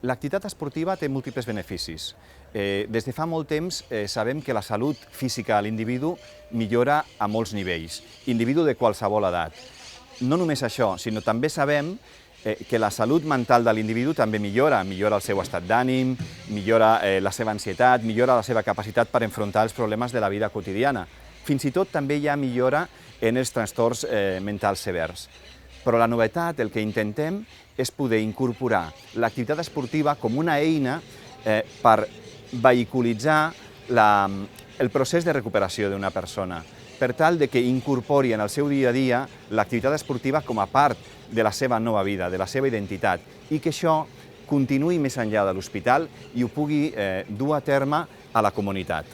L'activitat esportiva té múltiples beneficis. Des de fa molt temps sabem que la salut física a l'individu millora a molts nivells, individu de qualsevol edat. No només això, sinó també sabem que la salut mental de l'individu també millora el seu estat d'ànim, millora la seva ansietat, millora la seva capacitat per enfrontar els problemes de la vida quotidiana. Fins i tot també hi ha millora en els trastorns mentals severs. Però la novetat, el que intentem, és poder incorporar l'activitat esportiva com una eina per vehiculitzar el procés de recuperació d'una persona, per tal de que incorpori en el seu dia a dia l'activitat esportiva com a part de la seva nova vida, de la seva identitat, i que això continuï més enllà de l'hospital i ho pugui dur a terme a la comunitat.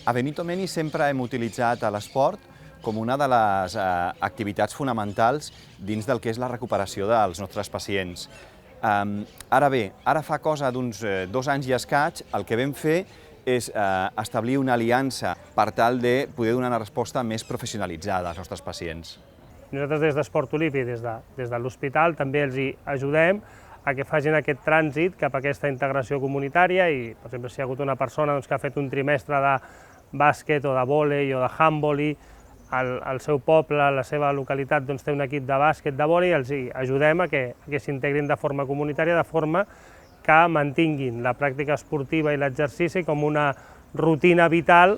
A Benito Meni sempre hem utilitzat l'esport com una de les activitats fonamentals dins del que és la recuperació dels nostres pacients. Ara bé, ara fa cosa d'uns 2 anys i escaig, el que vam fer és establir una aliança per tal de poder donar una resposta més professionalitzada als nostres pacients. Nosaltres des d'Esport Olímpic, des de l'hospital, també els hi ajudem a que facin aquest trànsit cap a aquesta integració comunitària i, per exemple, si hi ha hagut una persona que ha fet un trimestre de bàsquet o de vòlei o de handbol, al seu poble, a la seva localitat, té un equip de bàsquet, de vòlei, els ajudem a que s'integrin de forma comunitària, de forma que mantinguin la pràctica esportiva i l'exercici com una rutina vital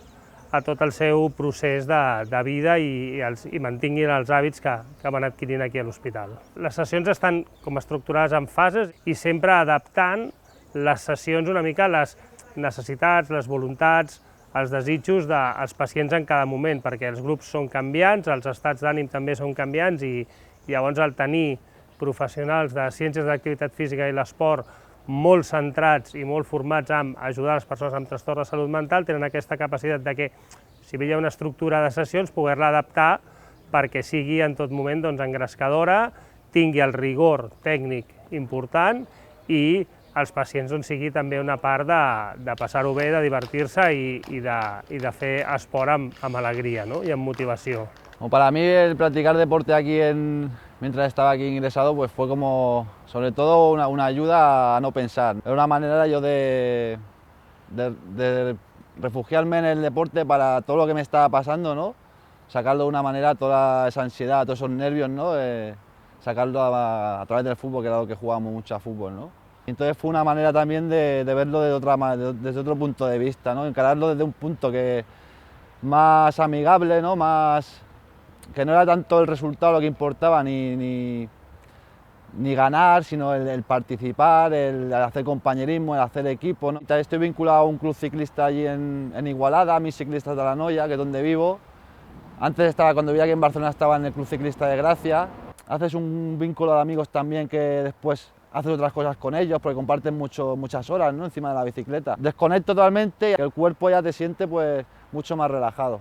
a tot el seu procés de vida i mantinguin els hàbits que van adquirint aquí a l'hospital. Les sessions estan com estructurades en fases i sempre adaptant les sessions una mica a les necessitats, les voluntats, els desitjos dels pacients en cada moment, perquè els grups són canviants, els estats d'ànim també són canviants i llavors el tenir professionals de ciències de l'activitat física i l'esport molt centrats i molt formats en ajudar les persones amb trastorn de salut mental tenen aquesta capacitat de que, si bé hi ha una estructura de sessions, poder-la adaptar perquè sigui en tot moment engrescadora, tingui el rigor tècnic important i els pacients sigui també una part de passar-ho bé, de divertir-se i de fer esport amb alegria i amb motivació. Para mí el practicar deporte aquí mientras estaba aquí ingresado pues fue como sobre todo una ayuda a no pensar. Era una manera yo de refugiarme en el deporte para todo lo que me estaba pasando, sacarlo de una manera, toda esa ansiedad, todos esos nervios, sacarlo a través del fútbol, que era lo que jugábamos mucho a fútbol. Entonces fue una manera también de verlo desde otro punto de vista, encararlo desde un punto más amigable, que no era tanto el resultado lo que importaba, ni ganar, sino el participar, el hacer compañerismo, el hacer equipo. Estoy vinculado a un club ciclista allí en Igualada, Mis Ciclistas de la Noia, que es donde vivo. Antes cuando vivía aquí en Barcelona, estaba en el Club Ciclista de Gracia. Haces un vínculo de amigos también que después haces otras cosas con ellos porque comparten muchas horas encima de la bicicleta. Desconecto totalmente y el cuerpo ya te siente mucho más relajado.